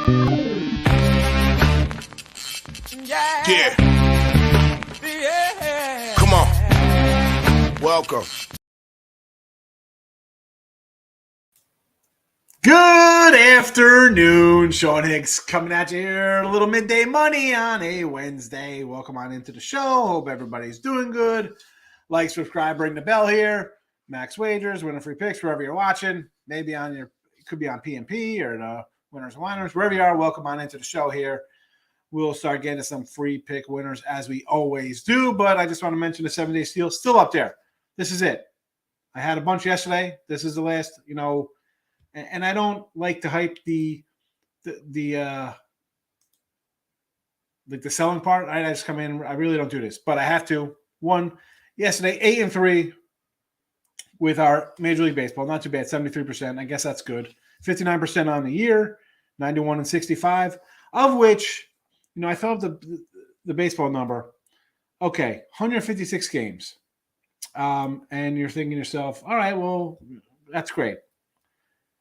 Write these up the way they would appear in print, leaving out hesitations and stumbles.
Yeah. Come on. Welcome. Good afternoon, Sean Higgs coming at you here. A little midday money on a Wednesday. Welcome on into the show. Hope everybody's doing good. Like, subscribe, ring the bell here. Max Wagers, winning free picks wherever you're watching. Maybe on your, it could be on PMP or the Winners and Winners. Wherever you are, welcome on into the show here. We'll start getting some free pick winners as we always do. But I just want to mention the 7-day steal still up there. This is it. I had a bunch yesterday. This is the last, and I don't like to hype the selling part. I just come in. I really don't do this, but I have to. One yesterday, 8-3 with our Major League Baseball. Not too bad, 73%. I guess that's good. 59% on the year, 91-65, of which, I thought of the baseball number. Okay, 156 games. And you're thinking to yourself, all right, well, that's great.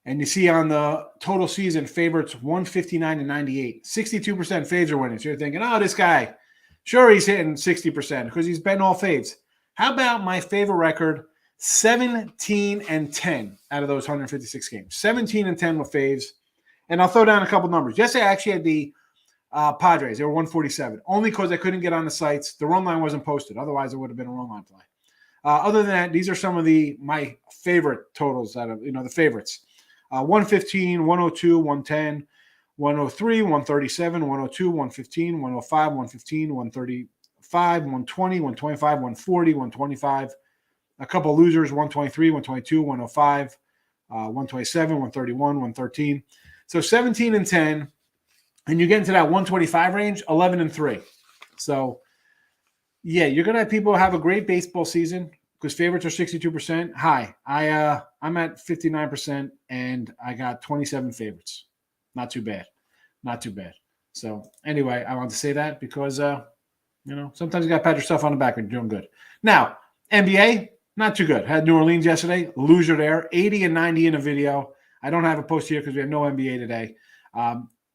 And you see on the total season, favorites 159-98. 62% faves are winning. So you're thinking, oh, this guy, sure, he's hitting 60% because he's been all faves. How about my favorite record, 17-10 out of those 156 games? 17-10 with faves. And I'll throw down a couple numbers. Yesterday, I actually had the Padres. They were 147, only because I couldn't get on the sites. The run line wasn't posted. Otherwise, it would have been a run line play. Other than that, these are some of my favorite totals out of, the favorites. 115, 102, 110, 103, 137, 102, 115, 105, 115, 135, 120, 125, 140, 125. A couple losers, 123, 122, 105, 127, 131, 113. So 17-10. And you get into that 125 range, 11-3. So, yeah, you're going to have people have a great baseball season because favorites are 62%. Hi, I'm at 59%, and I got 27 favorites. Not too bad. Not too bad. So, anyway, I wanted to say that because, sometimes you got to pat yourself on the back when you're doing good. Now, NBA, not too good. Had New Orleans yesterday. Loser there. 80-90 in a video. I don't have a post here because we have no NBA today.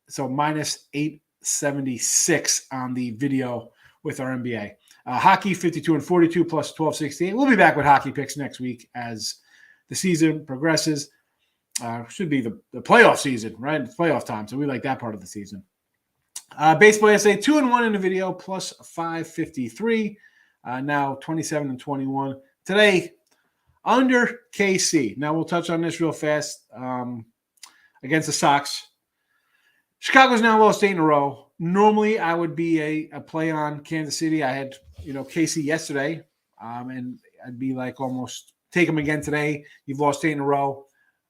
So minus 876 on the video with our NBA. Hockey 52-42 plus 1268. We'll be back with hockey picks next week as the season progresses. Should be the playoff season, right? It's playoff time, so we like that part of the season. Baseball yesterday, 2-1 in the video plus 553. Now 27-21. Today, under KC. Now we'll touch on this real fast against the Sox. Chicago's now lost 8 in a row. Normally, I would be a play on Kansas City. I had, KC yesterday, and I'd be like almost take them again today. You've lost 8 in a row.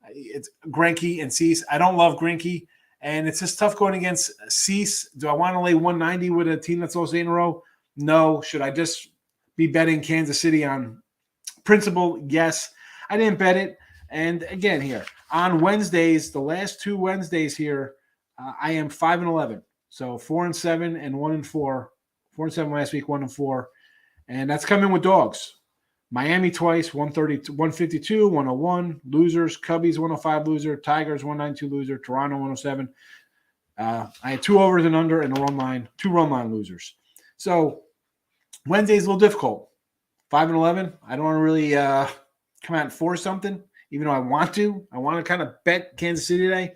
It's Greinke and Cease. I don't love Greinke, and it's just tough going against Cease. Do I want to lay 190 with a team that's lost 8 in a row? No. Should I just be betting Kansas City on principle? Yes. I didn't bet it. And again, here on Wednesdays, the last 2 Wednesdays here, I am 5-11, so 4-7 and 1-4. 4-7 last week, 1-4, and that's coming with dogs. Miami twice, 130, 152, 101 losers. Cubbies 105 loser. Tigers 192 loser. Toronto 107. I had 2 overs and under and a run line, 2 run line losers. So Wednesday's a little difficult. 5-11. I don't want to really come out and force something, even though I want to. I want to kind of bet Kansas City today.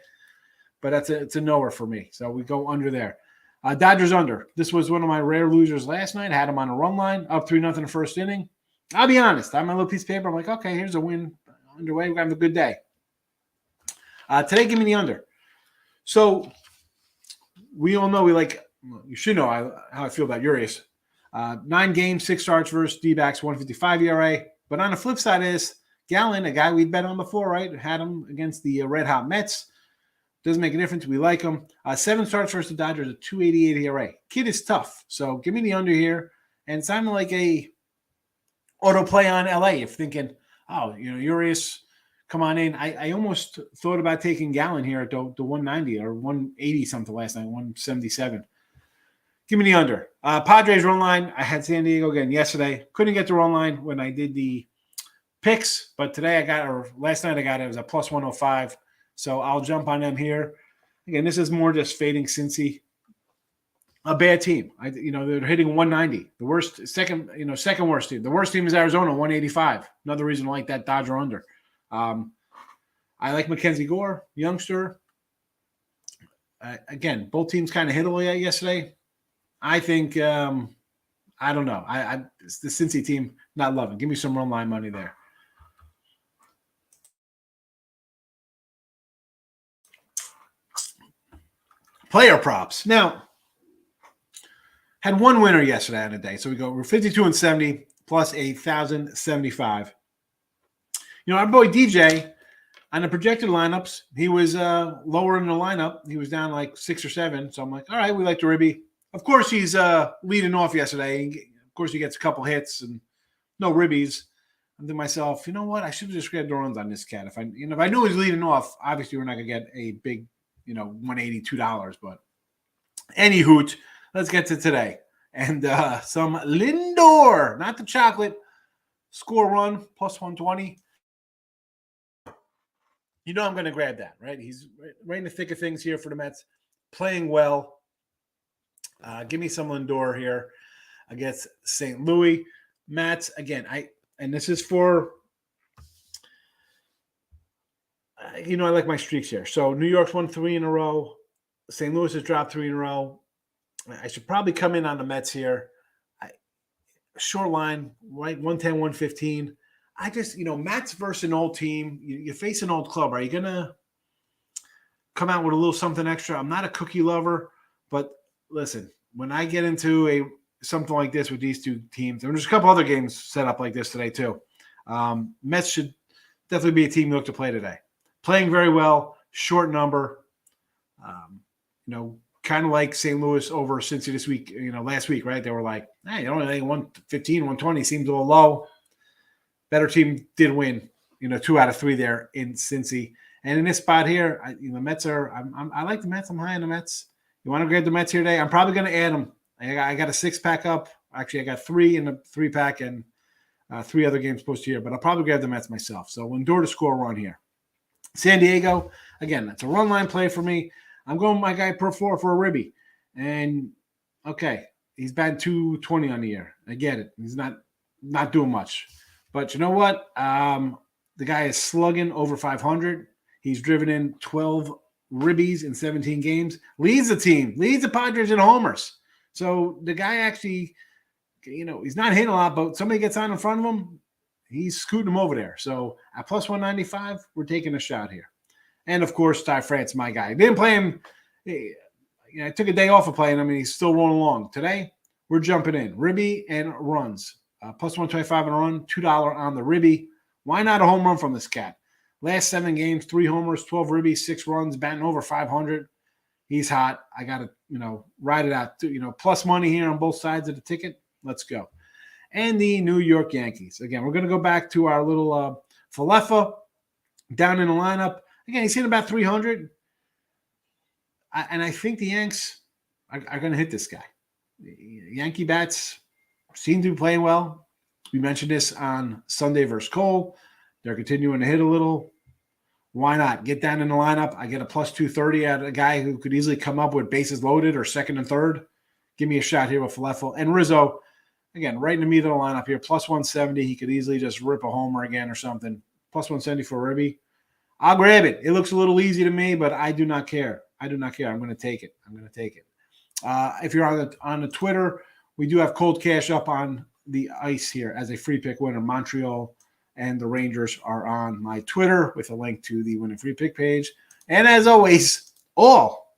But it's a knower for me. So we go under there. Dodgers under. This was one of my rare losers last night. I had them on a run line, up 3-0 in the first inning. I'll be honest. I have my little piece of paper. I'm like, okay, here's a win underway. We're going to have a good day. Today, give me the under. So we all know you should know how I feel about Urias. 9 games, 6 starts versus D-backs, 155 ERA. But on the flip side is Gallen, a guy we'd bet on before, right? Had him against the Red Hot Mets. Doesn't make a difference. We like him. 7 starts versus the Dodgers, a 288 ERA. Kid is tough. So give me the under here. And it's kind of like a auto play on LA. If thinking, Urias, come on in. I almost thought about taking Gallen here at the 190 or 180 something last night, 177. Give me the under. Padres run line. I had San Diego again yesterday. Couldn't get the run line when I did the picks, but today last night I got it. It was a plus 105. So I'll jump on them here. Again, this is more just fading Cincy. A bad team. They're hitting 190. The worst, second worst team. The worst team is Arizona, 185. Another reason I like that Dodger under. I like Mackenzie Gore, youngster. Again, both teams kind of hit a little yesterday. I think, I don't know. It's the Cincy team, not loving. Give me some run line money there. Player props. Now, had one winner yesterday on the day. So we're 52-70 plus 1,075. Our boy DJ on the projected lineups, he was lower in the lineup. He was down like 6 or 7. So I'm like, all right, we like the Ribby. Of course, he's leading off yesterday. Of course, he gets a couple hits and no ribbies. I'm thinking to myself, you know what? I should have just grabbed the runs on this cat. If I knew he was leading off, obviously we're not gonna get a big, $182. But any hoot, let's get to today. And some Lindor, not the chocolate, score run plus 120. I'm going to grab that, right? He's right in the thick of things here for the Mets, playing well. Give me some Lindor here against St. Louis. Mets, again, and this is for, I like my streaks here. So New York's won 3 in a row. St. Louis has dropped 3 in a row. I should probably come in on the Mets here. Short line, right, 110, 115. I just, Mets versus an old team. You face an old club. Are you going to come out with a little something extra? I'm not a cookie lover, but listen, when I get into something like this with these two teams, and there's a couple other games set up like this today too. Mets should definitely be a team you look to play today. Playing very well, short number. Kind of like St. Louis over Cincy this week, last week, right? They were like, hey, only 115, 120 seems a little low. Better team did win, 2 out of 3 there in Cincy. And in this spot here, the Mets are, I like the Mets. I'm high on the Mets. You want to grab the Mets here today? I'm probably going to add them. I got a 6-pack up. Actually, I got 3 in the 3-pack and 3 other games posted here, but I'll probably grab the Mets myself. So Lindor to score a run here. San Diego, again, that's a run line play for me. I'm going with my guy per 4 for a Ribby. And, okay, he's batting 220 on the year. I get it. He's not doing much. But you know what? The guy is slugging over 500. He's driven in 12 Ribbies in 17 games. Leads the team. Leads the Padres in homers. So the guy actually, he's not hitting a lot, but somebody gets on in front of him, he's scooting him over there. So at plus 195, we're taking a shot here. And, of course, Ty France, my guy. Didn't play him. I took a day off of playing him, and he's still rolling along. Today, we're jumping in. Ribby and runs. Plus 125 and a run, $2 on the Ribby. Why not a home run from this cat? Last 7 games, 3 homers, 12 Ribbies, 6 runs, batting over 500. He's hot. I got to, ride it out. Plus money here on both sides of the ticket. Let's go. And the New York Yankees. Again, we're going to go back to our little Falefa down in the lineup. Again, he's hitting about 300. And I think the Yanks are going to hit this guy. Yankee bats seem to be playing well. We mentioned this on Sunday versus Cole. They're continuing to hit a little. Why not? Get down in the lineup. I get a plus 230 at a guy who could easily come up with bases loaded or second and third. Give me a shot here with Falefel. And Rizzo, again, right in the middle of the lineup here, plus 170. He could easily just rip a homer again or something. Plus 170 for Ribby. I'll grab it. It looks a little easy to me, but I do not care. I'm going to take it. If you're on the Twitter, we do have cold cash up on the ice here as a free pick winner. Montreal and the Rangers are on my Twitter with a link to the win and free pick page. And as always, all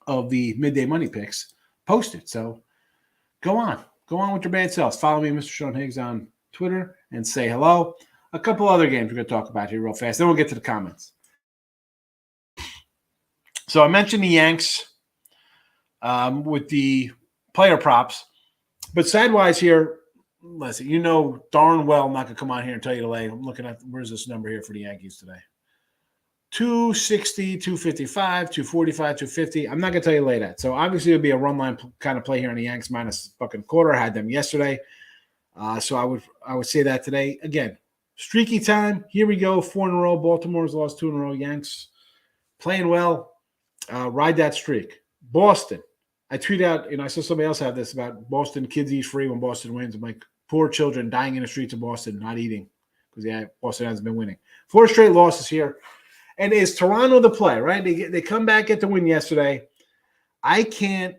of the midday money picks posted. So go on with your bad selves. Follow me, Mr. Sean Higgs, on Twitter and say hello. A couple other games we're going to talk about here real fast. Then we'll get to the comments. So I mentioned the Yanks with the player props. But sidewise here, listen, darn well I'm not going to come on here and tell you today. I'm looking at, where's this number here for the Yankees today? 260, 255, 245, 250. I'm not going to tell you lay that. So obviously it'll be a run line kind of play here on the Yanks minus fucking quarter. I had them yesterday. So I would say that today. Again, streaky time. Here we go. 4 in a row. Baltimore's lost 2 in a row. Yanks playing well. Ride that streak. Boston. I tweet out, I saw somebody else have this about Boston kids eat free when Boston wins. I'm like, poor children dying in the streets of Boston, not eating because Boston hasn't been winning. 4 straight losses here. And is Toronto the play, right? They come back, get the win yesterday. I can't,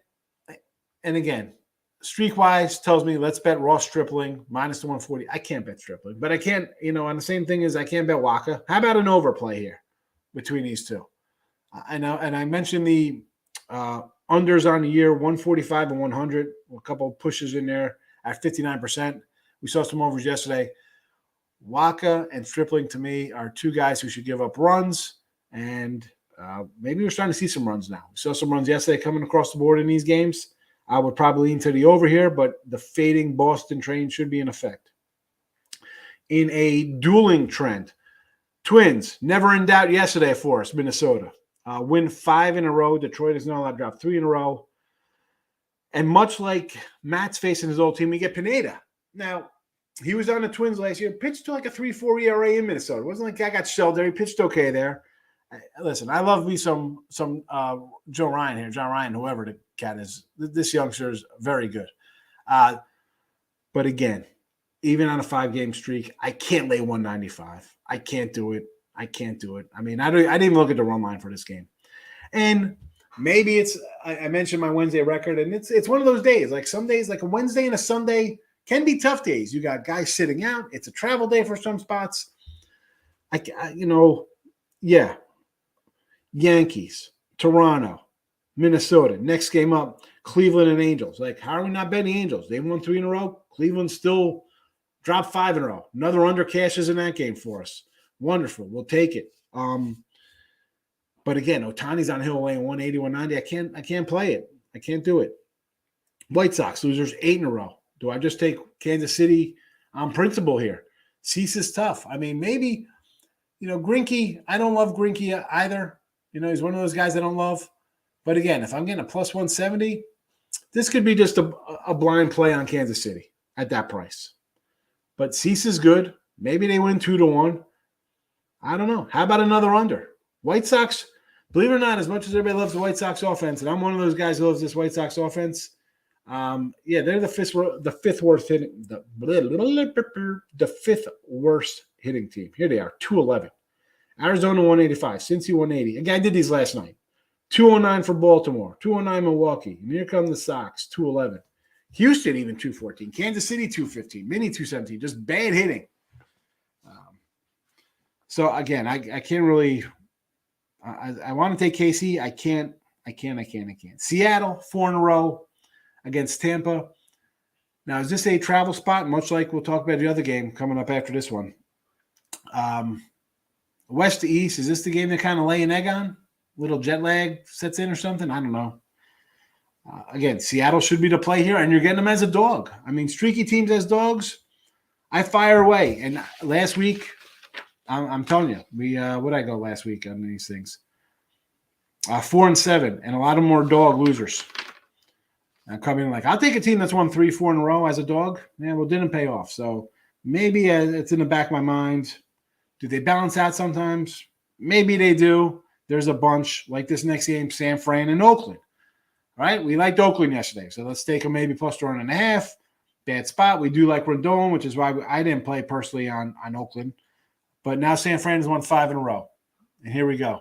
and again, streak-wise tells me let's bet Ross Stripling minus the 140. I can't bet Stripling, but I can't, on the same thing as I can't bet Waka. How about an overplay here between these two? I know, and I mentioned the unders on the year, 145 and 100, a couple of pushes in there at 59%. We saw some overs yesterday. Waka and Stripling, to me, are two guys who should give up runs, and maybe we're starting to see some runs now. We saw some runs yesterday coming across the board in these games. I would probably lean to the over here, but the fading Boston train should be in effect. In a dueling trend, Twins, never in doubt yesterday for us, Minnesota. Win 5 in a row. Detroit is not allowed to drop 3 in a row. And much like Matt's facing his old team, we get Pineda. Now, he was on the Twins last year, pitched to like a 3.4 ERA in Minnesota. It wasn't like I got shelled there. He pitched okay there. Listen, I love me some Joe Ryan here, John Ryan, whoever the cat is. This youngster is very good. But again, even on a 5-game streak, I can't lay 195. I can't do it. I mean, I didn't even look at the run line for this game. And maybe it's I mentioned my Wednesday record, and it's one of those days. Like some days, like a Wednesday and a Sunday can be tough days. You got guys sitting out. It's a travel day for some spots. Yankees, Toronto, Minnesota. Next game up, Cleveland and Angels. Like, how are we not betting Angels? They won 3 in a row. Cleveland still dropped 5 in a row. Another under cashes in that game for us. Wonderful. We'll take it. But again, Ohtani's on Hill laying 180, 190. I can't play it. I can't do it. White Sox, losers 8 in a row. Do I just take Kansas City on principle here? Cease is tough. I mean, maybe, Greinke, I don't love Greinke either. He's one of those guys I don't love. But again, if I'm getting a plus 170, this could be just a blind play on Kansas City at that price. But Cease is good. Maybe they win 2-1. I don't know. How about another under? White Sox, believe it or not, as much as everybody loves the White Sox offense, and I'm one of those guys who loves this White Sox offense, they're the fifth worst hitting, the 5th worst hitting team. Here they are, 211. Arizona 185, Cincy 180. Again, I did these last night. 209 for Baltimore, 209 Milwaukee. And here come the Sox, 211. Houston even 214. Kansas City 215. Mini 217. Just bad hitting. So again, I can't really. I want to take KC. I can't. Seattle 4 in a row against Tampa. Now, is this a travel spot? Much like we'll talk about the other game coming up after this one. West to East, is this the game they kind of lay an egg on? Little jet lag sets in or something? I don't know. Again, Seattle should be the play here, and you're getting them as a dog. I mean, streaky teams as dogs, I fire away. And last week, I'm telling you, what did I go last week on these things? 4-7, and a lot of more dog losers. I'm coming like, I'll take a team that's won 3-4 in a row as a dog. Yeah, well, didn't pay off. So maybe it's in the back of my mind. Do they balance out sometimes? Maybe they do. There's a bunch like this next game, San Fran and Oakland. All right, we liked Oakland yesterday, so let's take them maybe plus 1.5. Bad spot. We do like Rendon, which is why I didn't play personally on Oakland. But now San Fran has won 5 in a row. And here we go.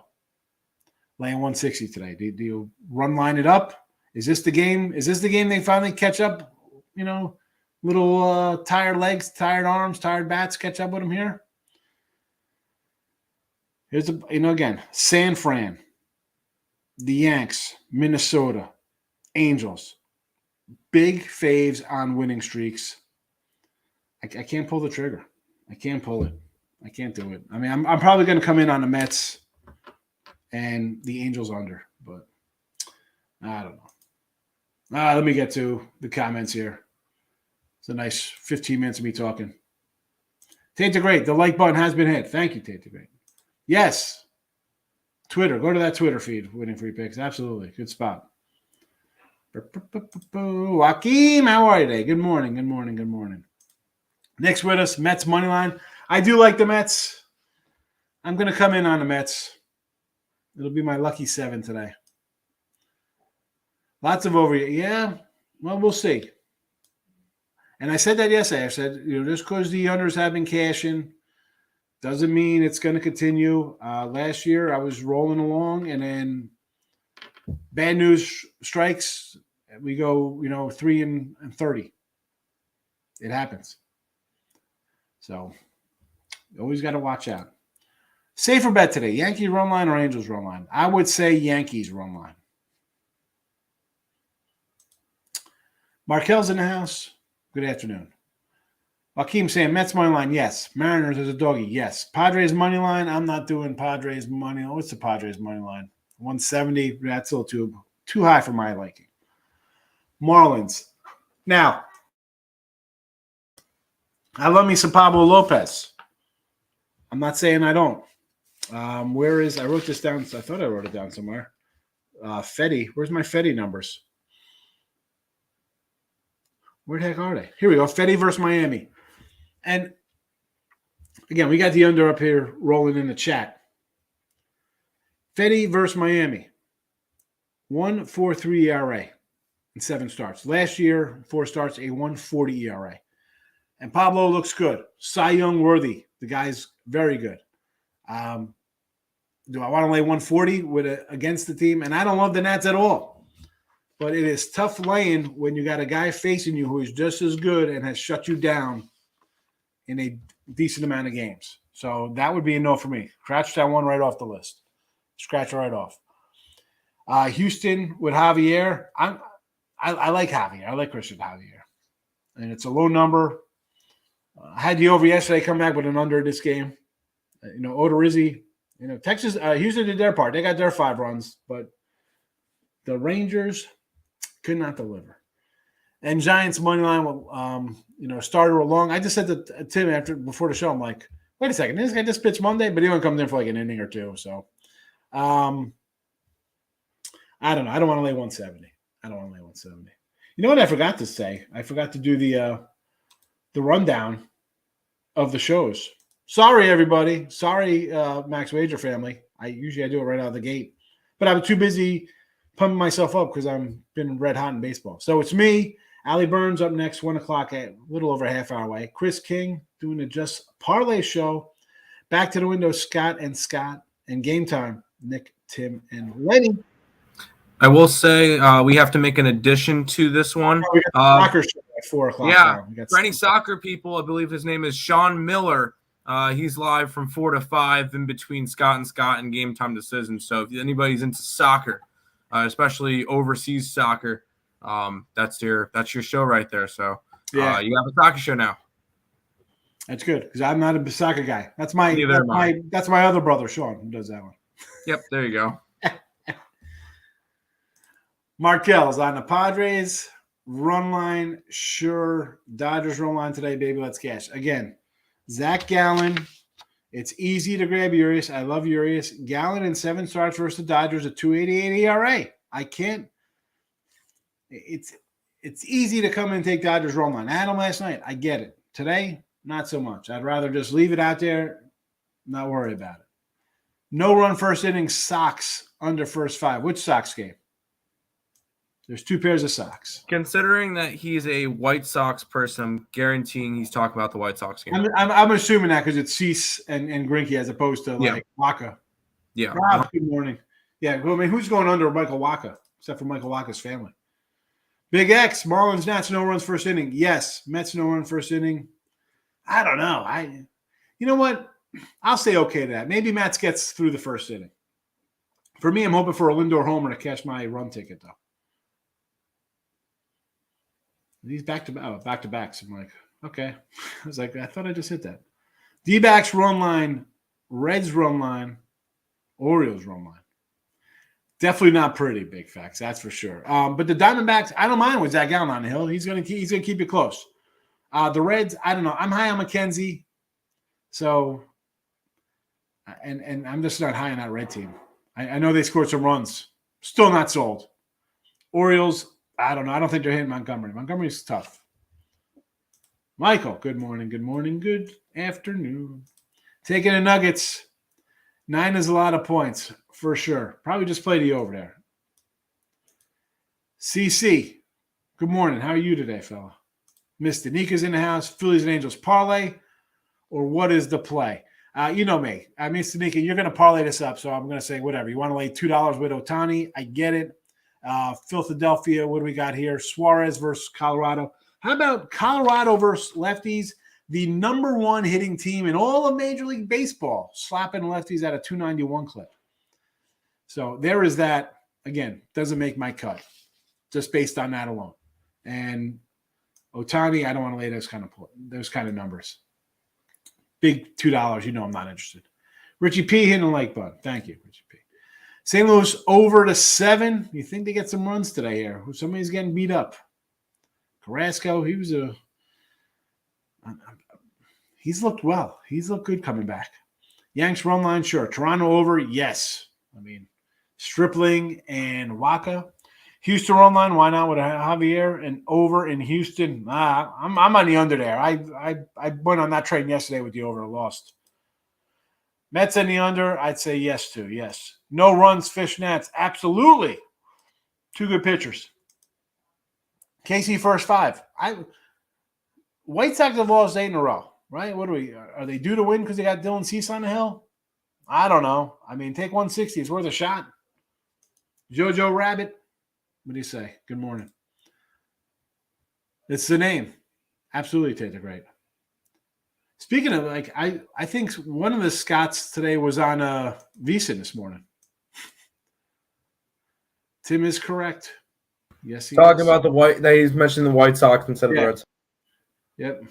Laying 160 today. Do you run line it up? Is this the game? Is this the game they finally catch up? Little tired legs, tired arms, tired bats catch up with them here? Here's again, San Fran, the Yanks, Minnesota, Angels. Big faves on winning streaks. I can't pull the trigger. I can't pull it. I can't do it. I mean, I'm probably going to come in on the Mets and the Angels under, but I don't know. Let me get to the comments here. It's a nice 15 minutes of me talking. Tate the Great, the like button has been hit. Thank you, Tate the Great. Yes. Twitter. Go to that Twitter feed. Winning free picks. Absolutely. Good spot. Joaquin, how are you today? Good morning. Nick's with us. Mets money line. I do like the Mets. I'm going to come in on the Mets. It'll be my lucky 7 today. Lots of over. Yeah. Well, we'll see. And I said that yesterday. I said, just because the unders have been cashing doesn't mean it's going to continue. Last year, I was rolling along, and then bad news strikes. We go, 3-30. It happens. So, you always got to watch out. Safer bet today, Yankees run line or Angels run line? I would say Yankees run line. Markel's in the house. Good afternoon. Joaquin saying Mets money line, yes. Mariners as a doggy, yes. Padres money line, I'm not doing Padres money. What's the Padres money line? 170. That's a little too high for my liking. Marlins. Now, I love me some Pablo Lopez. I'm not saying I don't. I wrote this down. I thought I wrote it down somewhere. Fetty. Where's my Fetty numbers? Where the heck are they? Here we go. Fetty versus Miami. And again, we got the under up here rolling in the chat. Fetty versus Miami. 1.43 ERA in 7 starts. Last year, 4 starts, a 1.40 ERA. And Pablo looks good. Cy Young worthy. The guy's very good. Do I want to lay 140 against the team? And I don't love the Nats at all. But it is tough laying when you got a guy facing you who is just as good and has shut you down in a decent amount of games. So that would be a no for me. Scratch that one right off the list. Scratch it right off. Houston with Javier. I like Javier. I like Christian Javier. And it's a low number. I had the over yesterday, come back with an under this game. Odorizzi. Texas, Houston did their part. They got their 5 runs, but the Rangers could not deliver. And Giants money line will, starter along. I just said to Tim before the show, I'm like, wait a second, this guy just pitched Monday, but he only comes in for like an inning or two. So, I don't know. I don't want to lay 170. You know what I forgot to say? I forgot to do the rundown of the shows. Sorry, everybody. Sorry, Max Wager family. I do it right out of the gate. But I was too busy pumping myself up because I've been red hot in baseball. So it's me, Allie Burns up next, 1 o'clock, a little over a half hour away. Chris King doing the Just Parlay show. Back to the window, Scott, and Game Time, Nick, Tim, and Lenny. I will say we have to make an addition to this one. We got soccer show at 4 o'clock. Yeah, for any soccer people, I believe his name is Sean Miller. He's live from 4 to 5 in between Scott and Game Time Decisions. So if anybody's into soccer, especially overseas soccer, that's your show right there. So you have a soccer show now. That's good because I'm not a soccer guy. That's my other brother Sean who does that one. Yep, there you go. Markel's on the Padres run line. Sure, Dodgers run line today, baby. Let's cash again. Zach Gallen. It's easy to grab Urias. I love Urias. Gallen in 7 starts versus the Dodgers, a 2.88 ERA. I can't. It's easy to come in and take Dodgers run line. I had them last night. I get it. Today, not so much. I'd rather just leave it out there, not worry about it. No run first inning, Sox under first 5. Which Sox game? There's 2 pairs of socks. Considering that he's a White Sox person, I'm guaranteeing he's talking about the White Sox game. I'm assuming that because it's Cease and Greinke as opposed to like Waka. Yeah. Rob, good morning. Yeah, I mean, who's going under Michael Waka except for Michael Waka's family? Big X, Marlins, Nats, no runs first inning. Yes, Mets, no run first inning. I don't know. You know what? I'll say okay to that. Maybe Mets gets through the first inning. For me, I'm hoping for a Lindor homer to catch my run ticket, though. These back-to-backs. I'm like, okay. I was like, I thought I just hit that. D-backs run line, Reds run line, Orioles run line. Definitely not pretty, big facts. That's for sure. But the Diamondbacks, I don't mind with Zach Gallen on the hill. He's gonna keep it close. The Reds, I don't know. I'm high on McKenzie, so and I'm just not high on that Red team. I know they scored some runs. Still not sold. Orioles. I don't know. I don't think they're hitting Montgomery. Montgomery's tough. Michael, good morning. Good morning. Good afternoon. Taking the Nuggets. 9 is a lot of points for sure. Probably just play the over there. CC, good morning. How are you today, fella? Mr. Nika's in the house. Phillies and Angels parlay, or what is the play? You know me. Mr. Nika, you're going to parlay this up, so I'm going to say whatever. You want to lay $2 with Ohtani? I get it. Philadelphia, what do we got here? Suarez versus Colorado. How about Colorado versus lefties? The number one hitting team in all of Major League Baseball, slapping lefties at a 291 clip. So there is that. Again, doesn't make my cut, just based on that alone. And Ohtani, I don't want to lay those kind of numbers. Big $2, you know I'm not interested. Richie P hitting the like button. Thank you, Richie P. St. Louis over to 7. You think they get some runs today here? Somebody's getting beat up. Carrasco, he's looked well. He's looked good coming back. Yanks run line, sure. Toronto over, yes. Stripling and Waka. Houston run line, why not with Javier and over in Houston? I'm on the under there. I went on that train yesterday with the over and lost. Mets and the under, I'd say yes to. Yes. No runs, Fishnets. Absolutely. 2 good pitchers. KC first 5. White Sox have lost 8 in a row, right? Are they due to win because they got Dylan Cease on the hill? I don't know. Take 160. It's worth a shot. Jojo Rabbit. What do you say? Good morning. It's the name. Absolutely, Tater Great. Speaking of, I think one of the Scots today was on VSiN this morning. Tim is correct. Yes, he Talking is. about that he's mentioning the White Sox instead of the Red Sox. Yep.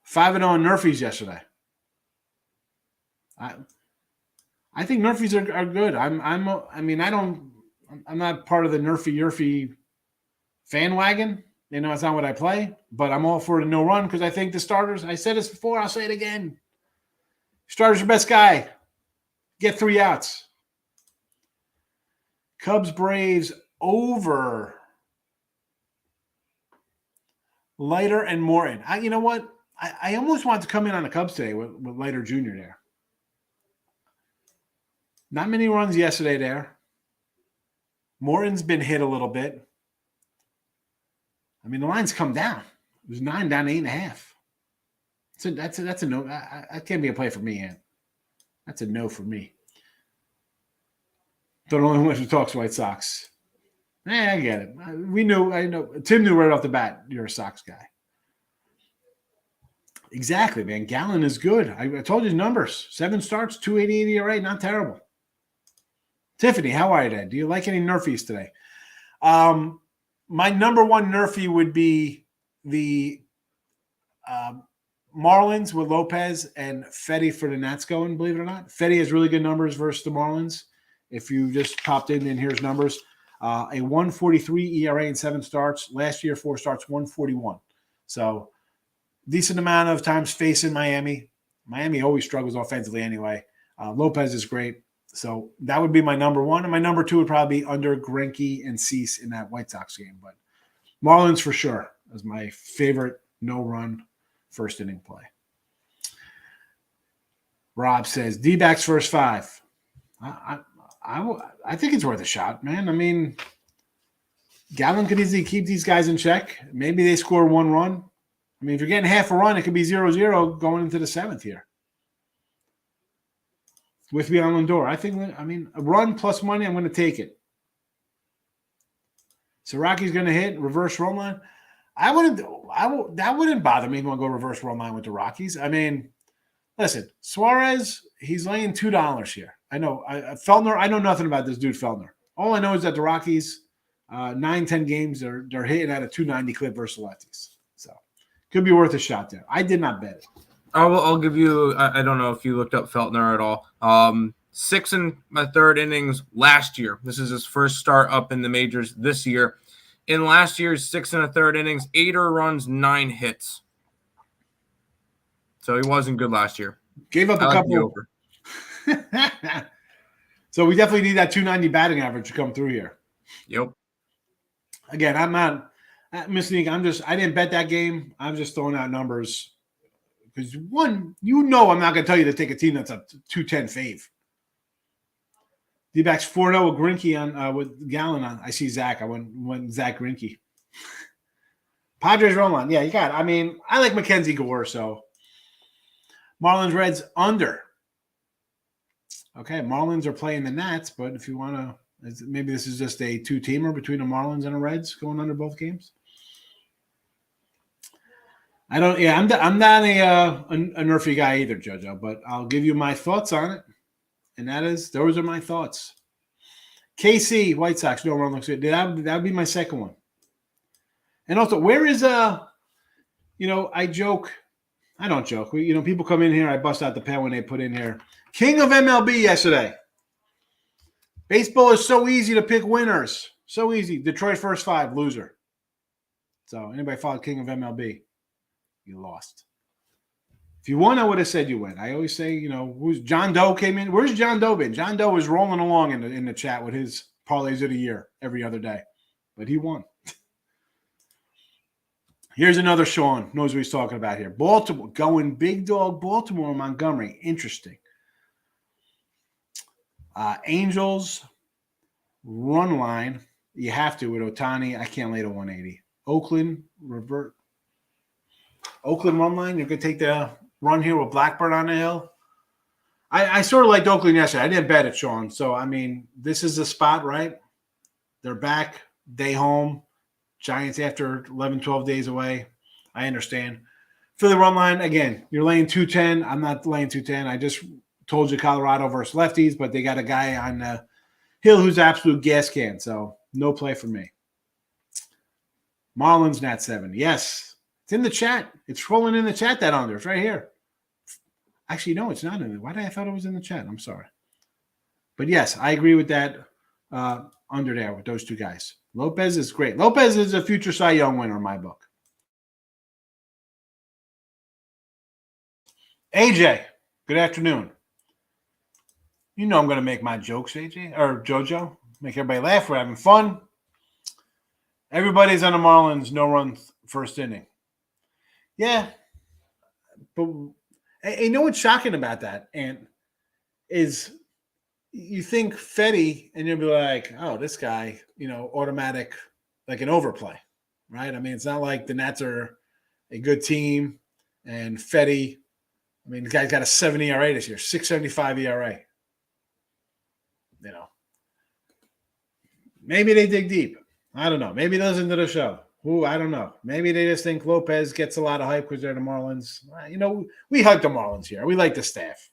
5-0 on Nerfies yesterday. I think Nerfies are good. I'm not part of the Nerfy fan wagon. It's not what I play, but I'm all for the no run because I think the starters, I said this before, I'll say it again. Starter's your best guy. Get 3 outs. Cubs Braves over. Leiter and Morton. You know what? I almost want to come in on the Cubs today with Leiter Jr. there. Not many runs yesterday there. Morton's been hit a little bit. The line's come down. It was 9 down to 8.5. So that's a no. That can't be a play for me, Ant. That's a no for me. Don't only want to talk White Sox. I get it. I know. Tim knew right off the bat you're a Sox guy. Exactly, man. Gallen is good. I told you the numbers. 7 starts, 2.88 ERA, not terrible. Tiffany, how are you today? Do you like any Nerfies today? My number one Nerfie would be the Marlins with Lopez and Fetty for the Nats going, believe it or not. Fetty has really good numbers versus the Marlins. If you just popped in and here's numbers. A 1.43 ERA in 7 starts. Last year, 4 starts, 1.41. So decent amount of times facing Miami. Miami always struggles offensively anyway. Lopez is great. So that would be my number 1. And my number 2 would probably be under Greinke and Cease in that White Sox game. But Marlins for sure is my favorite no-run first inning play. Rob says, D-backs first 5. I think it's worth a shot, man. Gallen could easily keep these guys in check. Maybe they score 1 run. If you're getting half a run, it could be 0-0 going into the 7th here. With me on Lindor. A run plus money, I'm going to take it. So Rocky's going to hit reverse run line. That wouldn't bother me if I go reverse run line with the Rockies. Listen, Suarez, he's laying $2 here. I know. Feltner, I know nothing about this dude, Feltner. All I know is that the Rockies, 9-10 games, they're hitting at a 290 clip versus lefties. So could be worth a shot there. I did not bet it. I'll give you. I don't know if you looked up Feltner at all. 6 1/3 innings last year. This is his first start up in the majors this year. In last year's 6 1/3 innings, 8 runs, 9 hits. So he wasn't good last year. Gave up a couple. So we definitely need that 290 batting average to come through here. Yep. Again, I'm not missing. I didn't bet that game. I'm just throwing out numbers because I'm not going to tell you to take a team that's a 210 fave. D-backs 4-0 with Greinke on with Gallen on. I see Zach. I went Zach Greinke. Padres run line. Yeah, you got it. I mean, I like Mackenzie Gore, so Marlins Reds under. Okay, Marlins are playing the Nats, but if you want to, maybe this is just a two-teamer between the Marlins and the Reds going under both games. I don't. Yeah, I'm not a nerfy guy either, JoJo. But I'll give you my thoughts on it, and those are my thoughts. KC White Sox. No run looks good. That would be my second one. And also, where is I joke. I don't joke. People come in here. I bust out the pen when they put in here. King of MLB yesterday. Baseball is so easy to pick winners. So easy. Detroit first 5, loser. So anybody followed King of MLB, you lost. If you won, I would have said you win. I always say, who's John Doe came in. Where's John Doe been? John Doe was rolling along in the chat with his parlays of the year every other day, but he won. Here's another Sean. Knows what he's talking about here. Baltimore going big dog. Baltimore and Montgomery. Interesting. Angels run line. You have to with Ohtani. I can't lay to 180. Oakland revert. Oakland run line. You're going to take the run here with Blackburn on the hill. I sort of liked Oakland yesterday. I didn't bet it, Sean. So, I mean, this is the spot, right? They're back. Day home. Giants after 11, 12 days away. I understand. Philly run line, again, you're laying 210. I'm not laying 210. I just told you Colorado versus lefties, but they got a guy on the hill who's absolute gas can. So no play for me. Marlins, Nat 7. Yes. It's in the chat. It's rolling in the chat, that under. It's right here. Actually, no, it's not in it. Why did I thought it was in the chat? I'm sorry. But yes, I agree with that under there with those two guys. Lopez is great. Lopez is a future Cy Young winner in my book. AJ, good afternoon. I'm going to make my jokes, AJ, or JoJo. Make everybody laugh. We're having fun. Everybody's on the Marlins, no run first inning. Yeah. But you know what's shocking about that, Ant, is you think Fetty, and you'll be like, oh, this guy, automatic, like an overplay, right? I mean, it's not like the Nats are a good team, and Fetty, I mean, the guy's got a 7 ERA this year, 6.75 ERA. Maybe they dig deep. I don't know. Maybe they listen to the show. I don't know. Maybe they just think Lopez gets a lot of hype because they're the Marlins. We hype the Marlins here. We like the staff.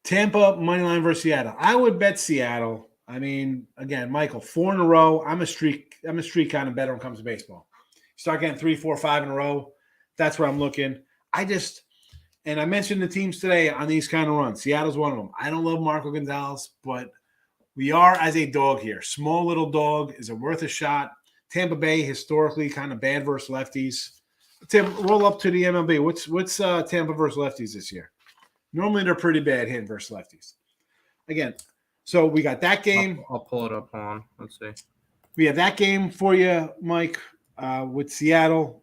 Tampa money line versus Seattle. I would bet Seattle. I mean, again, Michael, 4 in a row. I'm a streak kind of better when it comes to baseball. Start getting 3, 4, 5 in a row. That's where I'm looking. And I mentioned the teams today on these kind of runs. Seattle's one of them. I don't love Marco Gonzalez, but we are as a dog here. Small little dog. Is it worth a shot? Tampa Bay historically kind of bad versus lefties. Tim, roll up to the MLB. What's Tampa versus lefties this year? Normally they're pretty bad hitting versus lefties. Again, so we got that game. I'll pull it up on. Let's see. We have that game for you, Mike, with Seattle.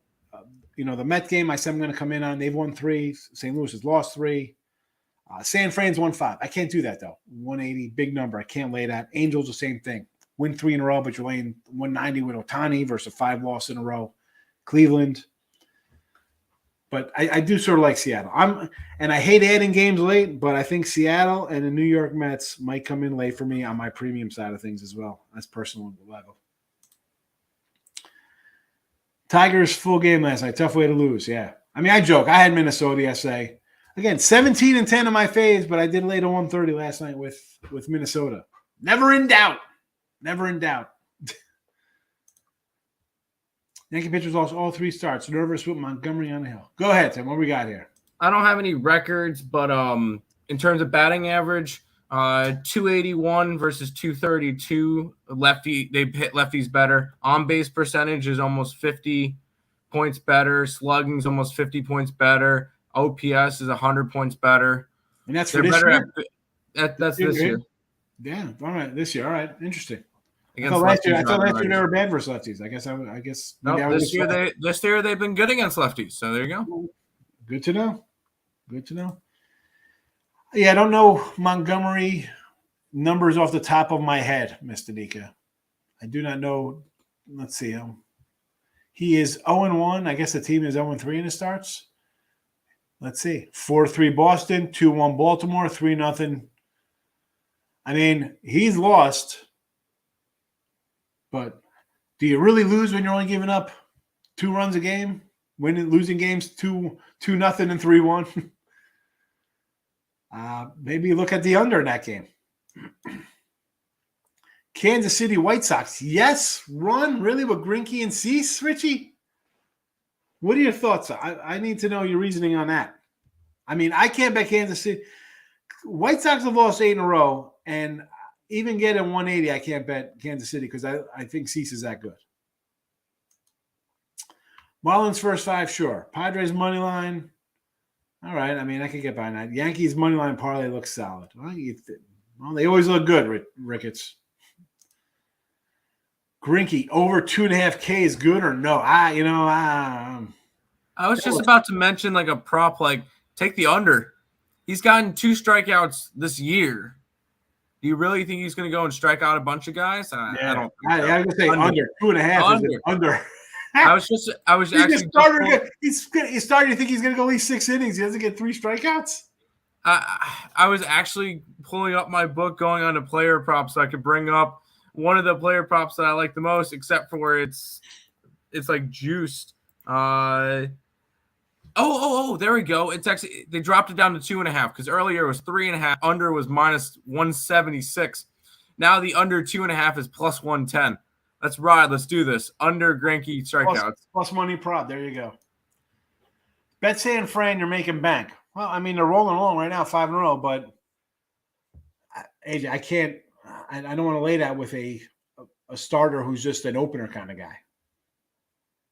The Met game, I said I'm going to come in on. They've won 3. St. Louis has lost 3. San Fran's won 5. I can't do that, though. 180, big number. I can't lay that. Angels, the same thing. Win 3 in a row, but you're laying 190 with Ohtani versus 5 loss in a row. Cleveland. But I do sort of like Seattle. And I hate adding games late, but I think Seattle and the New York Mets might come in late for me on my premium side of things as well. That's personal level. Tigers full game last night. Tough way to lose, yeah. I mean, I joke. I had Minnesota yesterday. Again, 17-10 of my faves, but I did lay to 130 last night with Minnesota. Never in doubt. Never in doubt. Yankee pitchers lost all 3 starts. Nervous with Montgomery on the hill. Go ahead, Tim. What we got here? I don't have any records, but in terms of batting average, 281 versus 232. Lefty, they hit lefties better. On base percentage is almost 50 points better. Slugging is almost 50 points better. OPS is 100 points better. And that's for this year? That's this year. Yeah, all right. This year, all right. Interesting. I thought last year they were bad versus lefties. I guess. No, this year they've been good against lefties. So there you go. Good to know. Yeah, I don't know Montgomery numbers off the top of my head, Mr. Nika. I do not know. Let's see. He is 0-1. I guess the team is 0-3 in the starts. Let's see. 4-3 Boston, 2-1 Baltimore, 3-0. I mean, he's lost, but do you really lose when you're only giving up 2 runs a game? Losing games 2-0 and 3-1? Maybe look at the under in that game. Kansas City White Sox. Yes, run really with Greinke and Cease, Richie? What are your thoughts? I need to know your reasoning on that. I mean, I can't bet Kansas City. White Sox have lost 8 in a row, and even getting 180, I can't bet Kansas City because I think Cease is that good. Marlins first 5, sure. Padres money line. All right. I mean, I could get behind that. Yankees money line parlay looks solid. Well, they always look good, Ricketts. Greinke over 2.5K is good or no? I was just about to mention like a prop, like take the under. He's gotten 2 strikeouts this year. Do you really think he's going to go and strike out a bunch of guys? I don't. I was going to say under 2.5 is under. I was actually he's starting to think he's going to go at least 6 innings. He doesn't get 3 strikeouts. I was actually pulling up my book, going on to player props, so I could bring up one of the player props that I like the most, except for where it's like juiced. There we go. It's actually they dropped it down to 2.5 because earlier it was 3.5. Under was minus 176. Now the under 2.5 is plus 110. Let's ride. Let's do this. Under Greinke strikeouts. Plus money prop. There you go. Bet and Fran, you're making bank. Well, I mean, they're rolling along right now, 5 in a row, but AJ, I can't. I don't want to lay that with a starter who's just an opener kind of guy.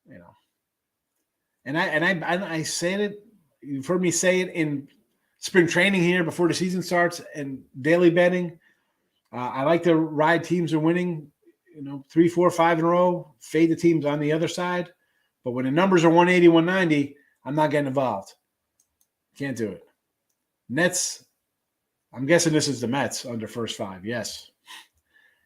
You know. And I said it. You've heard me say it in spring training here before the season starts and daily betting. I like to ride teams are winning, 3, 4, 5 in a row, fade the teams on the other side. But when the numbers are 180, 190, I'm not getting involved. Can't do it. Nets, I'm guessing this is the Mets under first 5. Yes.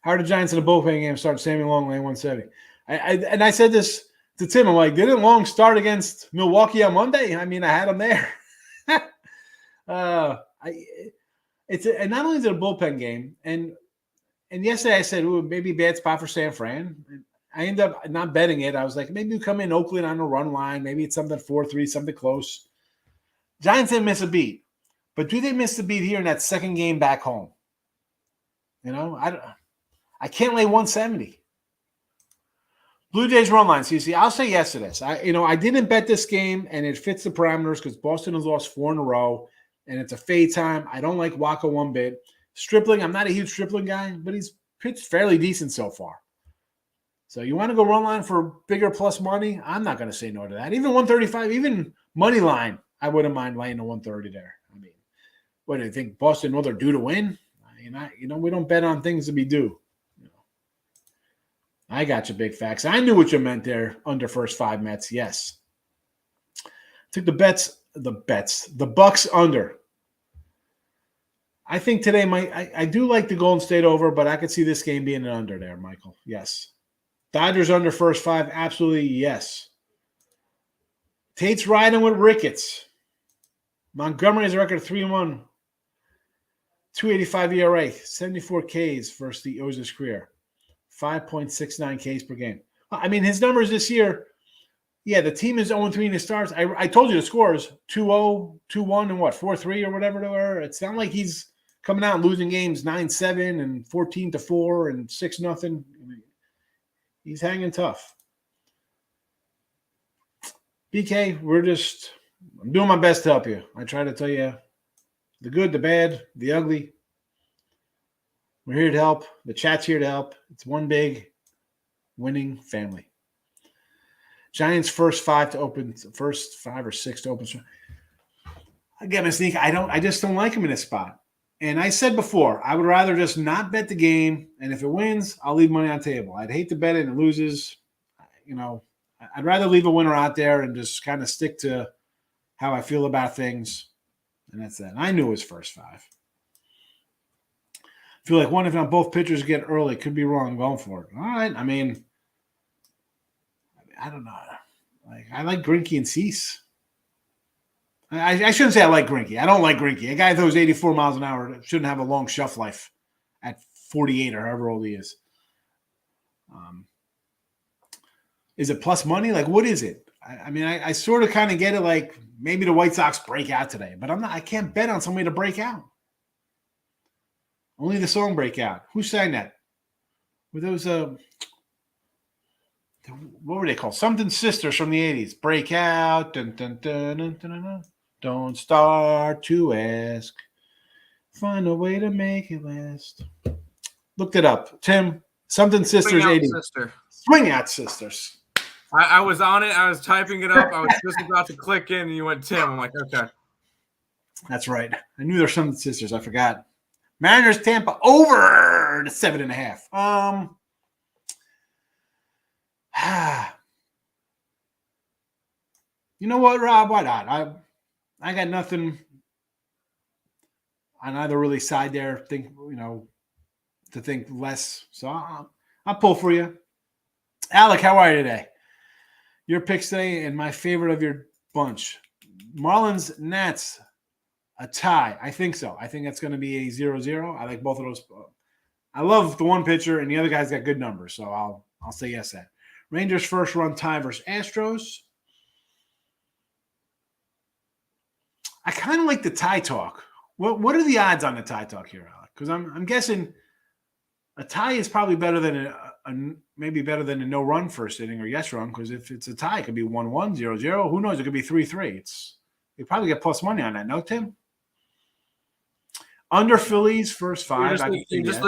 How are the Giants in the bullpen game start Sammy Long lane 170? I said this to Tim. I'm like, didn't Long start against Milwaukee on Monday? I mean, I had him there. And not only is it a bullpen game, and yesterday I said, ooh, maybe bad spot for San Fran. I ended up not betting it. I was like, maybe we come in Oakland on a run line. Maybe it's something 4-3, something close. Giants didn't miss a beat. But do they miss the beat here in that second game back home? I can't lay 170. Blue Jays run line. So you see, I'll say yes to this. I didn't bet this game, and it fits the parameters because Boston has lost 4 in a row, and it's a fade time. I don't like Waka one bit. Stripling, I'm not a huge Stripling guy, but he's pitched fairly decent so far. So you want to go run line for bigger plus money? I'm not going to say no to that. Even 135, even money line, I wouldn't mind laying a 130 there. I mean, what do you think? Boston know they're due to win? We don't bet on things to be due. I got you, big facts. I knew what you meant there. Under first 5 Mets, yes. Took the Bucks under. I think today I do like the Golden State over, but I could see this game being an under there, Michael. Yes. Dodgers under first 5, absolutely yes. Tate's riding with Ricketts. Montgomery has a record of 3-1. 285 ERA, 74 Ks versus the O's career. 5.69 Ks per game. I mean, his numbers this year, yeah, the team is 0-3 in the starts. I told you the scores, 2-0, 2-1, and 4-3 or whatever they were. It's not like he's coming out and losing games 9-7 and 14-4 and 6-0. He's hanging tough. BK, I'm doing my best to help you. I try to tell you the good, the bad, the ugly. We're here to help. The chat's here to help. It's one big winning family. Giants first 5 or 6 to open. Again, Miss Nika, I just don't like him in this spot. And I said before, I would rather just not bet the game. And if it wins, I'll leave money on the table. I'd hate to bet it and it loses. I'd rather leave a winner out there and just kind of stick to how I feel about things. And that's that. I knew it was first 5. I feel like one, if not both pitchers get early. Could be wrong. I'm going for it. All right. I mean, I don't know. I like Greinke and Cease. I shouldn't say I like Greinke. I don't like Greinke. A guy that throws 84 miles an hour shouldn't have a long shelf life at 48 or however old he is. Is it plus money? Like, what is it? I mean, I sort of kind of get it. Like, maybe the White Sox break out today, but I can't bet on somebody to break out. Only the song break out. Who sang that? Were those what were they called? Something Sisters from the 80s. Break out. Dun, dun, dun, dun, dun, dun, dun. Don't start to ask. Find a way to make it last. Looked it up. Tim, Something Sisters 80s. Sister. Swing Out Sisters. I was on it. I was typing it up. I was just about to click in, and you went Tim. I'm like, okay. That's right. I knew there were Something Sisters. I forgot. Mariners Tampa over the 7.5. You know what, Rob? Why not? I got nothing on either really side there. To think less. So I'll pull for you. Alec, how are you today? Your picks today and my favorite of your bunch. Marlins, Nats, a tie. I think so. I think that's going to be a 0-0. I like both of those. I love the one pitcher, and the other guy's got good numbers, so I'll say yes to that. Rangers first run tie versus Astros. I kind of like the tie talk. What are the odds on the tie talk here, Alec? Because I'm guessing a tie is probably better than maybe better than a no-run first inning or yes run, because if it's a tie, it could be 1-1, 0-0. Who knows? It could be 3-3. You probably get plus money on that, no, Tim? Under Phillies first 5. You're just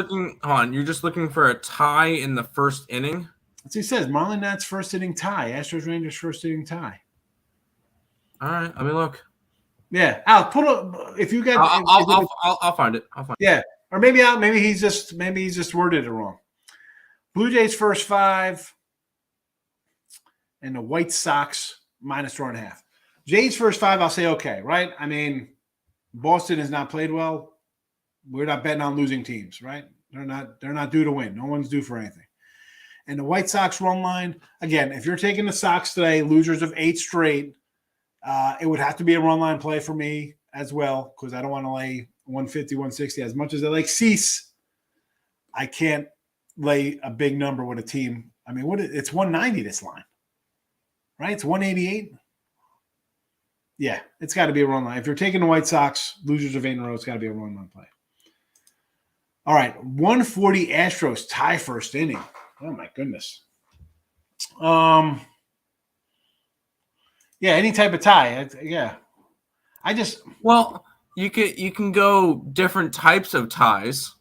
looking for a tie in the first inning. That's what he says. Marlin Nats first inning tie. Astros Rangers first inning tie. All right, let me look. Yeah, Al, if you get, I'll find it. Yeah, or maybe he's just worded it wrong. Blue Jays first 5, and the White Sox -4.5. Jays first 5, I'll say okay, right? I mean, Boston has not played well. We're not betting on losing teams, right? They're not due to win. No one's due for anything. And the White Sox run line, again, if you're taking the Sox today, losers of 8 straight, it would have to be a run line play for me as well, because I don't want to lay 150, 160. As much as I like Cease, I can't lay a big number with a team. I mean, it's 190 this line, right? It's 188. Yeah, it's got to be a run line. If you're taking the White Sox, losers of 8 in a row, it's got to be a run line play. All right, 140 Astros tie first inning. Oh my goodness. Yeah, any type of tie. You can go different types of ties.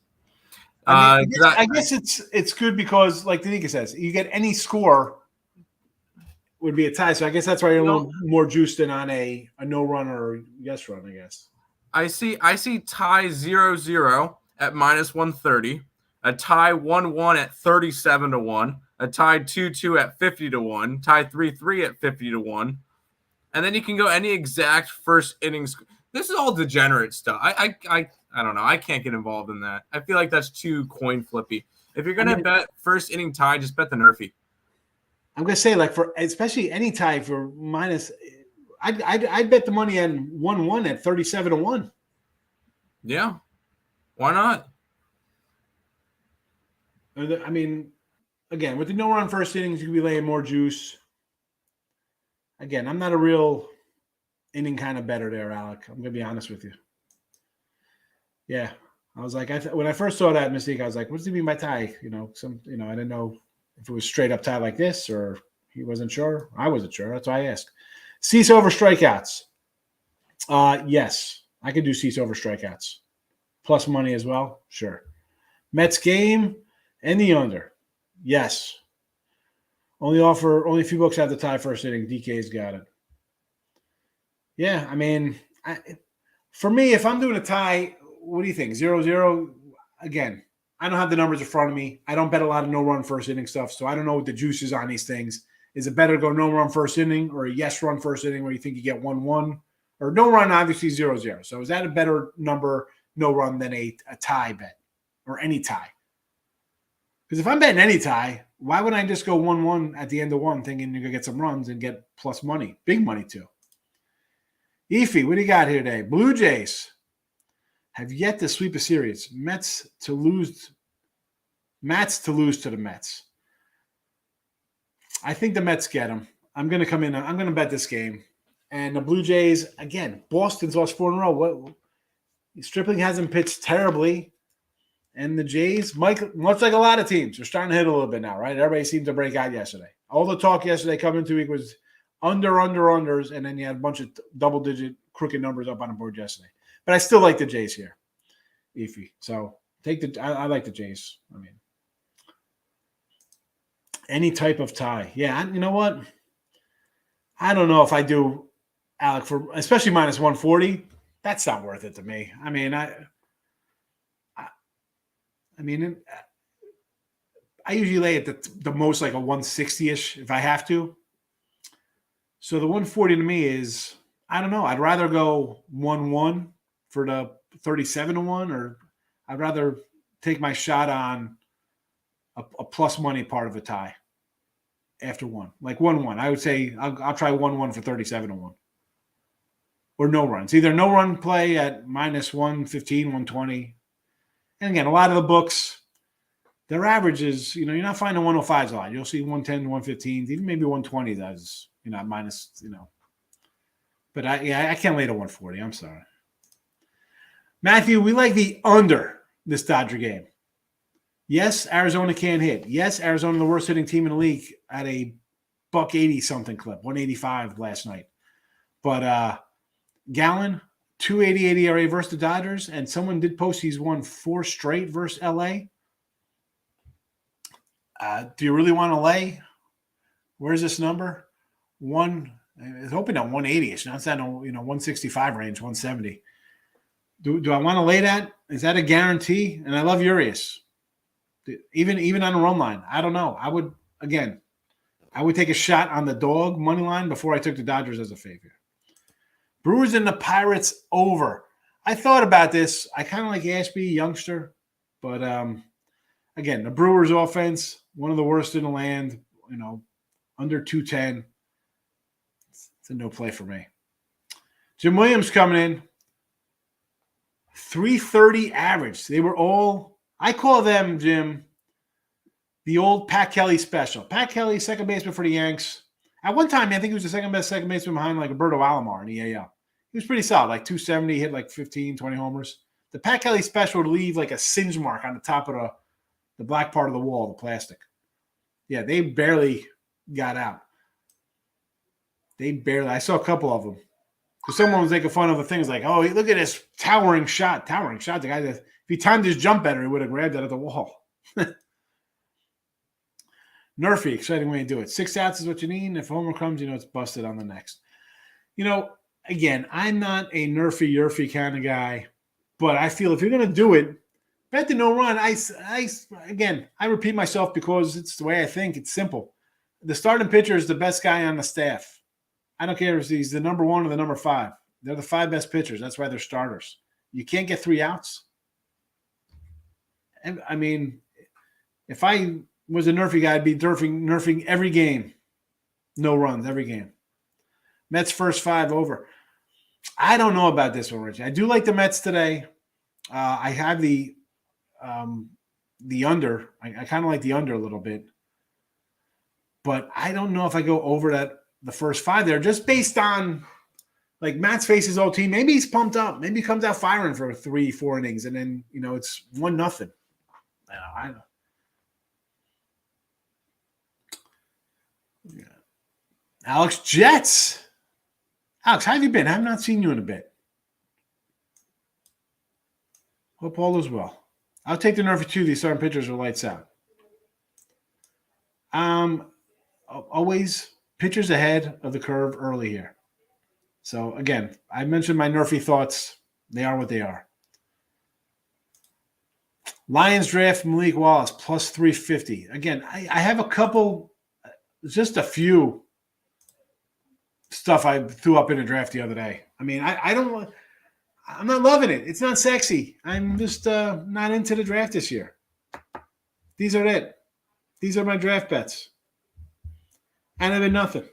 I guess it's good because, like Danica says, you get any score would be a tie. So I guess that's why you're a little more juiced in on a no run or yes run, I guess. I see tie 0-0 at -130, a tie 1-1 at 37-1, a tie 2-2 at 50-1, tie 3-3 at 50-1. And then you can go any exact first innings. This is all degenerate stuff. I don't know. I can't get involved in that. I feel like that's too coin flippy. If you're gonna bet first inning tie, just bet the Nerfy. I'm gonna say, like, for especially any tie for minus, I'd bet the money on 1-1 at 37-1. Yeah, why not? I mean, again, with the no run first innings, you could be laying more juice. Again, I'm not a real inning kind of better there, Alec. I'm gonna be honest with you. Yeah, I was like, when I first saw that mistake, I was like, "What does he mean by tie?" I didn't know if it was straight up tie like this, or he wasn't sure. I wasn't sure. That's why I asked. Cease over strikeouts. Yes, I could do Cease over strikeouts. Plus money as well. Sure. Mets game and the under. Yes. Only a few books have the tie first inning. DK's got it. Yeah, I mean, for me, if I'm doing a tie, what do you think? 0-0? Again, I don't have the numbers in front of me. I don't bet a lot of no-run first inning stuff, so I don't know what the juice is on these things. Is it better to go no-run first inning or a yes-run first inning where you think you get 1-1? Or no run, obviously 0-0. So is that a better number, no run, than a tie bet or any tie? Because if I'm betting any tie, why would I just go 1-1 at the end of one thinking you're going to get some runs and get plus money, big money too? Efi, what do you got here today? Blue Jays have yet to sweep a series. Mets to lose to the Mets. I think the Mets get them. I'm going to come in. I'm going to bet this game. And the Blue Jays, again, Boston's lost 4 in a row. Stripling hasn't pitched terribly. And the Jays, much like a lot of teams, are starting to hit a little bit now, right? Everybody seemed to break out yesterday. All the talk yesterday coming into the week was unders, and then you had a bunch of double-digit crooked numbers up on the board yesterday. But I still like the Jays here, Efi. So I like the Jays. I mean, any type of tie. Yeah, you know what? I don't know if I do, Alec, for especially minus 140. That's not worth it to me. I mean, I usually lay at the most like a 160-ish if I have to. So the 140 to me is, I don't know. I'd rather go 1-1 for the 37-1, or I'd rather take my shot on a plus money part of a tie after one. Like 1-1. I would say I'll try 1-1 for 37-1. Or no runs. Either no run play at minus 115, 120. And again, a lot of the books, their average is, you're not finding 105s a lot. You'll see 110, 115, even maybe 120 does, minus, But I can't lay to 140. I'm sorry. Matthew, we like the under this Dodger game. Yes, Arizona can't hit. Yes, Arizona, the worst hitting team in the league, at a $180 something clip, 185 last night. But Gallen, 2.88 ERA versus the Dodgers, and someone did post he's won 4 straight versus LA. Do you really want to lay? Where's this number? It's hoping at 180-ish. Now it's at 165 range, 170. Do I want to lay that? Is that a guarantee? And I love Urias. Even on a run line, I don't know. I would take a shot on the dog money line before I took the Dodgers as a favorite. Brewers and the Pirates over. I thought about this. I kind of like Ashby, youngster. But, again, the Brewers offense, one of the worst in the land, under 210. It's a no play for me. Jim Williams coming in. 330 average. They were all, I call them, Jim, the old Pat Kelly special. Pat Kelly, second baseman for the Yanks. At one time, I think he was the second best second baseman behind like Roberto Alomar in the AL. He was pretty solid, like 270, hit like 15, 20 homers. The Pat Kelly special would leave like a singe mark on the top of the black part of the wall, the plastic. Yeah, they barely got out. I saw a couple of them. Because someone was making fun of the things like, oh, look at this towering shot. Towering shot. The guy that, if he timed his jump better, he would have grabbed it at the wall. Nerfy, exciting way to do it. 6 outs is what you need. If homer comes, it's busted on the next. Again, I'm not a nerfy kind of guy, but I feel if you're going to do it, bet the no run. I repeat myself because it's the way I think. It's simple. The starting pitcher is the best guy on the staff. I don't care if he's the number 1 or the number 5. They're the 5 best pitchers. That's why they're starters. You can't get 3 outs. And I mean, if I was a nerfy guy, I'd be nerfing every game. No runs every game. Mets first 5 over. I don't know about this one, Richie. I do like the Mets today. I have the under. I kind of like the under a little bit. But I don't know if I go over the first 5 there, just based on like Matt's face his old team. Maybe he's pumped up. Maybe he comes out firing for 3-4 innings, and then it's 1-0. I don't know. Yeah. Alex Jets. Alex, how have you been? I have not seen you in a bit. Hope all is well. I'll take the nerfy too. These starting pitchers are lights out. Always pitchers ahead of the curve early here. So again, I mentioned my nerfy thoughts. They are what they are. Lions draft Malik Wallace plus 350. Again, I have a couple, just a few stuff I threw up in a draft the other day. I mean, I'm not loving it. It's not sexy. I'm just not into the draft this year. These are it. These are my draft bets. And I've been nothing.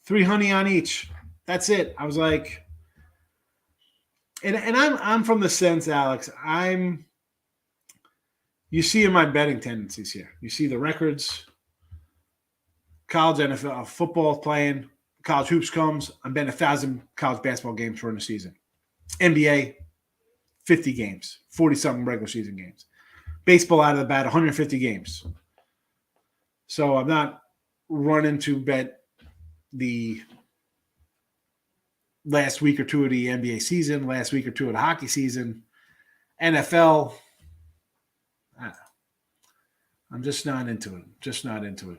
3 honey on each. That's it. I was like, and I'm from the sense, Alex. You see in my betting tendencies here. You see the records. College NFL football playing. College hoops comes. I'm betting 1,000 college basketball games during the season. NBA, 50 games, 40-something regular season games. Baseball out of the bat, 150 games. So I'm not running to bet the last week or two of the NBA season, last week or two of the hockey season. NFL, I don't know. I'm just not into it. Just not into it.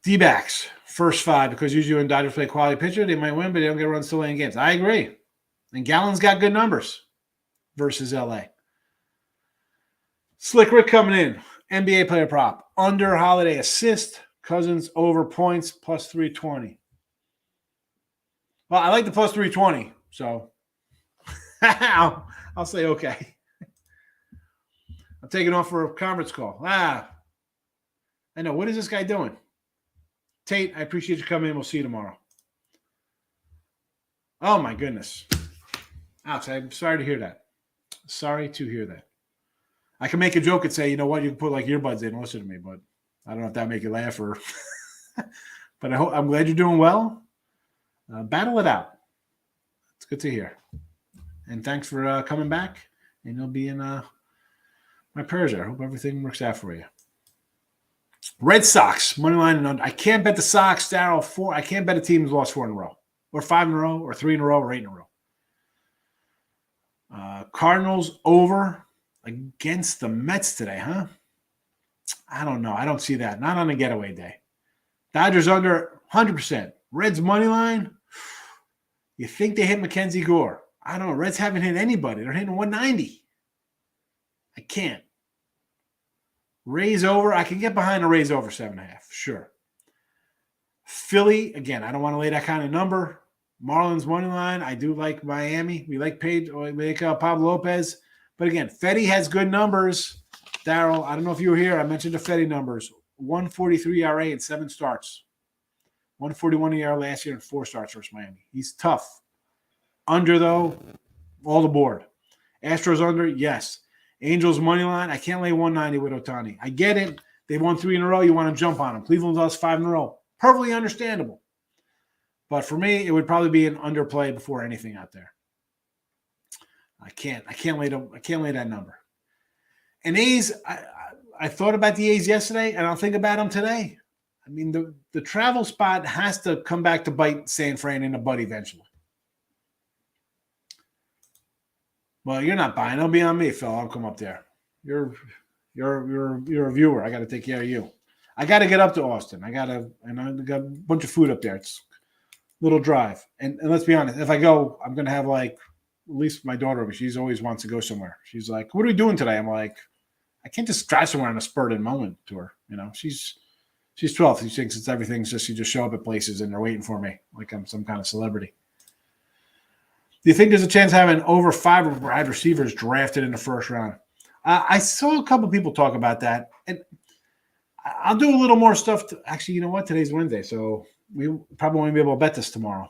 D-backs, first 5, because usually when Dodgers play quality pitcher, they might win, but they don't get runs still in games. I agree. And Gallen's got good numbers versus LA. Slick Rick coming in. NBA player prop. Under Holiday assist. Cousins over points plus 320. Well, I like the plus 320, so I'll say okay. I'm taking off for a conference call. I know. What is this guy doing? Tate, I appreciate you coming in. We'll see you tomorrow. Oh, my goodness. Alex, I'm sorry to hear that. Sorry to hear that. I can make a joke and say, you know what, you can put like earbuds in and listen to me, but I don't know if that make you laugh or but I'm glad you're doing well. Battle it out. It's good to hear. And thanks for coming back. And you'll be in my prayers there. I hope everything works out for you. Red Sox, money line and under. I can't bet the Sox, Darryl, 4. I can't bet a team who's lost 4 in a row, or 5 in a row, or 3 in a row, or 8 in a row. Cardinals over against the Mets today, huh? I don't know. I don't see that. Not on a getaway day. Dodgers under 100%. Reds money line. You think they hit Mackenzie Gore? I don't know. Reds haven't hit anybody. They're hitting 190. I can't. Rays over. I can get behind a Rays over 7.5. Sure. Philly, again, I don't want to lay that kind of number. Marlins money line. I do like Miami. We like Pablo Lopez. But again, Fetty has good numbers. Darryl, I don't know if you were here. I mentioned the Fetty numbers. 143 ERA in 7 starts. 141 ERA last year in 4 starts versus Miami. He's tough. Under, though, all the board. Astros under, yes. Angels money line. I can't lay 190 with Ohtani. I get it. They won 3 in a row. You want to jump on them. Cleveland lost 5 in a row. Perfectly understandable. But for me, it would probably be an underplay before anything out there. I can't lay that number. And A's, I thought about the A's yesterday, and I'll think about them today. I mean, the travel spot has to come back to bite San Fran in the butt eventually. Well, you're not buying. It'll be on me, Phil. I'll come up there. You're a viewer. I got to take care of you. I got to get up to Austin. I got a bunch of food up there. It's a little drive. And let's be honest, if I go, I'm going to have like at least my daughter, she's always wants to go somewhere. She's like, what are we doing today? I'm like, I can't just drive somewhere on a spurred moment to her. You know, she's 12. She thinks it's everything's just, you just show up at places and they're waiting for me like I'm some kind of celebrity. Do you think there's a chance of having over 5 wide receivers drafted in the first round? I saw a couple people talk about that, and I'll do a little more stuff. Actually, you know what? Today's Wednesday, so we probably won't be able to bet this tomorrow.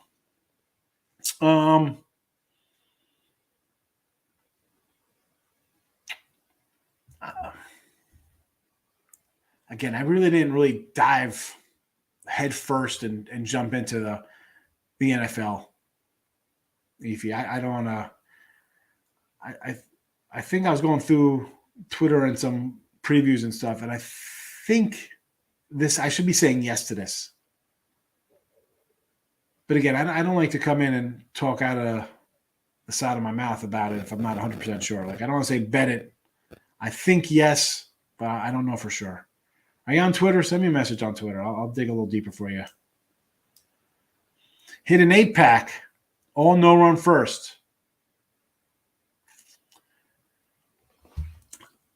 Again, I really didn't dive head first and jump into the NFL. I don't want to. I think I was going through Twitter and some previews and stuff, and I think I should be saying yes to this. But again, I don't like to come in and talk out of the side of my mouth about it if I'm not 100% sure. Like, I don't want to say bet it. I think yes, but I don't know for sure. Are you on Twitter? Send me a message on Twitter. I'll dig a little deeper for you. Hit an 8-pack. All no run first.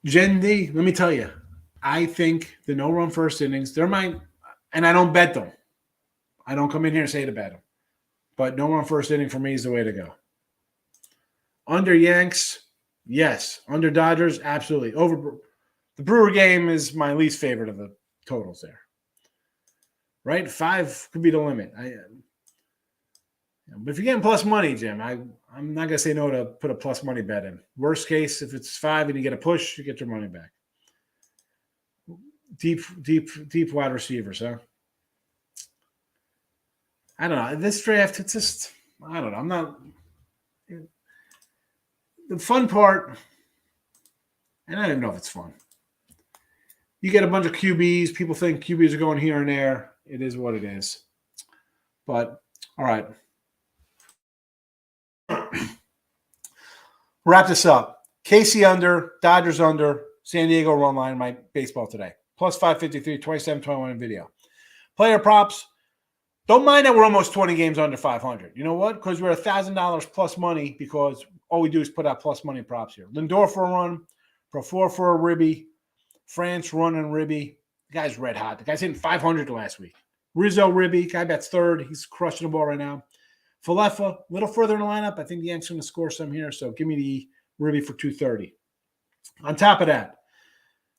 Jen D, let me tell you, I think the no run first innings, And I don't bet them. I don't come in here and say to bet them. But no run first inning for me is the way to go. Under Yanks, yes. Under Dodgers, absolutely. Over the Brewer game is my least favorite of the totals there. Right? 5 could be the limit. But if you're getting plus money, Jim, I'm not going to say no to put a plus money bet in. Worst case, if it's 5 and you get a push, you get your money back. Deep wide receivers, huh? I don't know. This draft, it's just, I don't know. I'm not. The fun part, and I don't even know if it's fun. You get a bunch of QBs. People think QBs are going here and there. It is what it is. But, all right. Wrap this up. KC under, Dodgers under, San Diego run line, my baseball today. Plus 553, 27-21 in video. Player props. Don't mind that we're almost 20 games under 500. You know what? Because we're $1,000 plus money because all we do is put out plus money props here. Lindor for a run, Profor for a ribby, France run and ribby. The guy's red hot. The guy's hitting 500 last week. Rizzo ribby, guy bats third. He's crushing the ball right now. Falefa, a little further in the lineup. I think the Yankees going to score some here, so give me the ribby for 230. On top of that,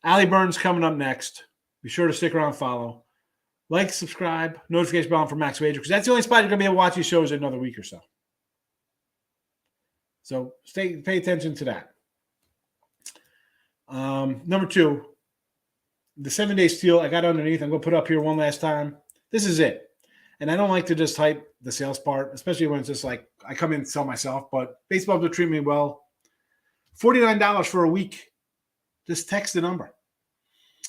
Allie Burns coming up next. Be sure to stick around and follow. Like, subscribe, notification bell on for Max Wager, because that's the only spot you're going to be able to watch these shows in another week or so. So pay attention to that. Number 2, the 7-day steal. I got underneath. I'm going to put up here one last time. This is it. And I don't like to just hype the sales part, especially when it's just like I come in and sell myself, but baseball will treat me well. $49 for a week. Just text the number.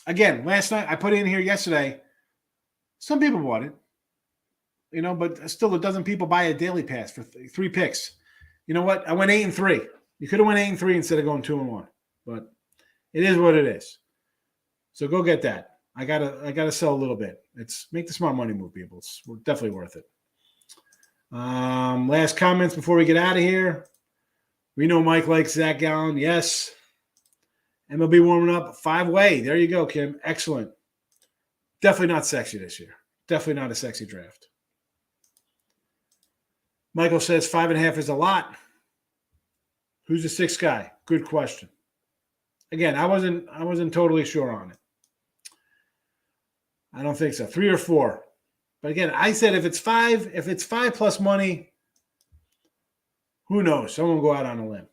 Again, last night, I put in here yesterday. Some people bought it, but still a dozen people buy a daily pass for 3 picks. You know what? I went 8-3. You could have went 8-3 instead of going 2-1, but it is what it is. So go get that. I gotta sell a little bit. Make the smart money move, people. It's definitely worth it. Last comments before we get out of here. We know Mike likes Zach Gallen. Yes. MLB warming up 5-way. There you go, Kim. Excellent. Definitely not sexy this year. Definitely not a sexy draft. Michael says 5.5 is a lot. Who's the 6th guy? Good question. Again, I wasn't totally sure on it. I don't think so. 3 or 4. But again, I said if it's 5 plus money, who knows? Someone will go out on a limb.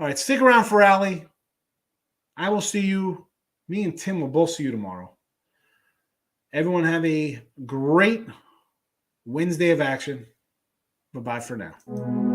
All right, stick around for Allie. I will see you. Me and Tim will both see you tomorrow. Everyone have a great Wednesday of action. Bye-bye for now.